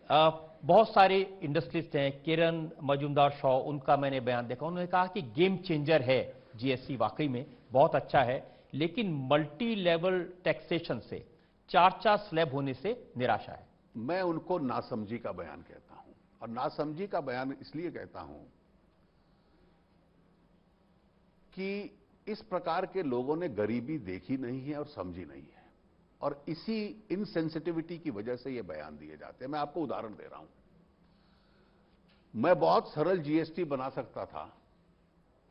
बहुत सारे इंडस्ट्रिस्ट हैं, किरण मजूमदार शॉ, उनका मैंने बयान देखा। उन्होंने कहा कि गेम चेंजर है जीएसटी, वाकई में बहुत अच्छा है, लेकिन मल्टी लेवल टैक्सेशन से, चार चार स्लैब होने से निराशा है। मैं उनको नासमझी का बयान कहता हूं, और नासमझी का बयान इसलिए कहता हूं कि इस प्रकार के लोगों ने गरीबी देखी नहीं है और समझी नहीं है, और इसी इनसेंसिटिविटी की वजह से ये बयान दिए जाते हैं। मैं आपको उदाहरण दे रहा हूं। मैं बहुत सरल जीएसटी बना सकता था,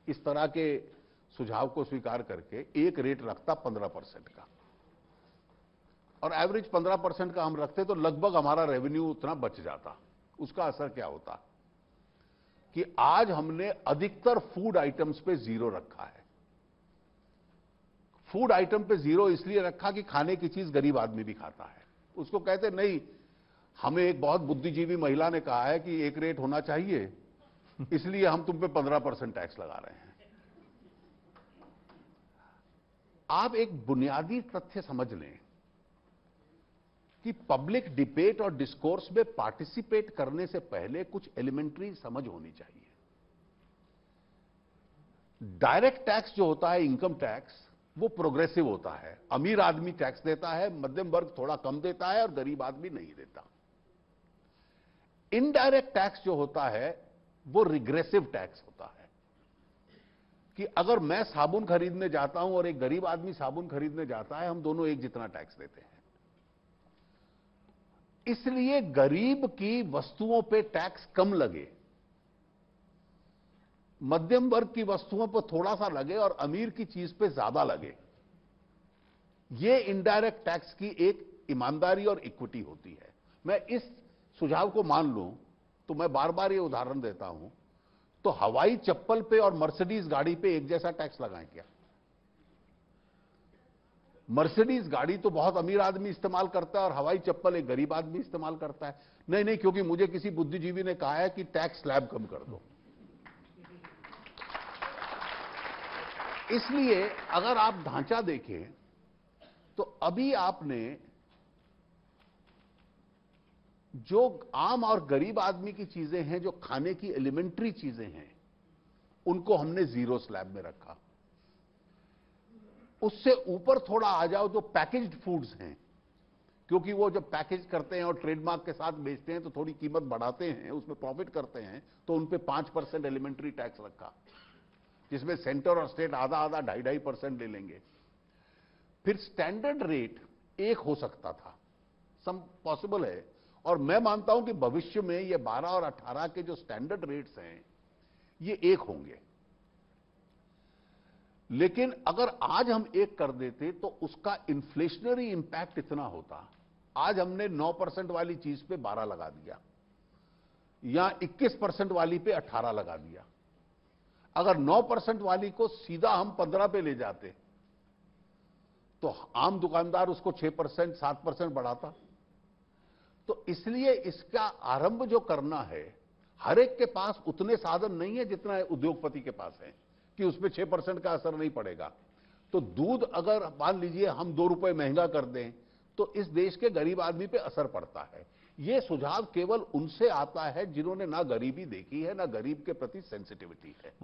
इस तरह के सुझाव को स्वीकार करके एक रेट रखता 15% का, और एवरेज 15% का हम रखते तो लगभग हमारा रेवेन्यू उतना बच जाता। उसका असर क्या होता कि आज हमने अधिकतर फूड आइटम्स पे जीरो रखा है। फूड आइटम पे जीरो इसलिए रखा कि खाने की चीज गरीब आदमी भी खाता है। उसको कहते नहीं, हमें एक बहुत बुद्धिजीवी महिला ने कहा है कि एक रेट होना चाहिए, इसलिए हम तुम पे 15% टैक्स लगा रहे हैं। आप एक बुनियादी तथ्य समझ लें कि पब्लिक डिबेट और डिस्कोर्स में पार्टिसिपेट करने से पहले कुछ एलिमेंट्री समझ होनी चाहिए। डायरेक्ट टैक्स जो होता है, इनकम टैक्स, वो प्रोग्रेसिव होता है। अमीर आदमी टैक्स देता है, मध्यम वर्ग थोड़ा कम देता है और गरीब आदमी नहीं देता। इनडायरेक्ट टैक्स जो होता है वो रिग्रेसिव टैक्स होता है कि अगर मैं साबुन खरीदने जाता हूं और एक गरीब आदमी साबुन खरीदने जाता है, हम दोनों एक जितना टैक्स देते हैं। इसलिए गरीब की वस्तुओं पे टैक्स कम लगे, मध्यम वर्ग की वस्तुओं पर थोड़ा सा लगे और अमीर की चीज पे ज्यादा लगे, ये इनडायरेक्ट टैक्स की एक ईमानदारी और इक्विटी होती है। मैं इस सुझाव को मान लूं तो मैं बार बार ये उदाहरण देता हूं, तो हवाई चप्पल पे और मर्सिडीज गाड़ी पे एक जैसा टैक्स लगाएं क्या? मर्सिडीज गाड़ी तो बहुत अमीर आदमी इस्तेमाल करता है और हवाई चप्पल एक गरीब आदमी इस्तेमाल करता है। नहीं नहीं, क्योंकि मुझे किसी बुद्धिजीवी ने कहा है कि टैक्स स्लैब कम कर दो। इसलिए अगर आप ढांचा देखें तो अभी आपने जो आम और गरीब आदमी की चीजें हैं, जो खाने की एलिमेंट्री चीजें हैं, उनको हमने जीरो स्लैब में रखा। उससे ऊपर थोड़ा आ जाओ तो पैकेज्ड फूड्स हैं, क्योंकि वो जब पैकेज करते हैं और ट्रेडमार्क के साथ बेचते हैं तो थोड़ी कीमत बढ़ाते हैं, उसमें प्रॉफिट करते हैं, तो उन पे 5% एलिमेंट्री टैक्स रखा, जिसमें सेंटर और स्टेट आधा आधा 2.5% ले लेंगे। फिर स्टैंडर्ड रेट एक हो सकता था, सम पॉसिबल है, और मैं मानता हूं कि भविष्य में ये 12 और 18 के जो स्टैंडर्ड रेट्स हैं ये एक होंगे। लेकिन अगर आज हम एक कर देते तो उसका इन्फ्लेशनरी इंपैक्ट इतना होता। आज हमने 9% वाली चीज पे 12 लगा दिया, या 21% वाली पे 18 लगा दिया। अगर 9% वाली को सीधा हम 15 पे ले जाते तो आम दुकानदार उसको 6% 7% बढ़ाता। तो इसलिए इसका आरंभ जो करना है, हर एक के पास उतने साधन नहीं है जितना उद्योगपति के पास है कि उसमें 6% का असर नहीं पड़ेगा। तो दूध अगर मान लीजिए हम 2 रुपए महंगा कर दें तो इस देश के गरीब आदमी पे असर पड़ता है। यह सुझाव केवल उनसे आता है जिन्होंने ना गरीबी देखी है, ना गरीब के प्रति सेंसिटिविटी है।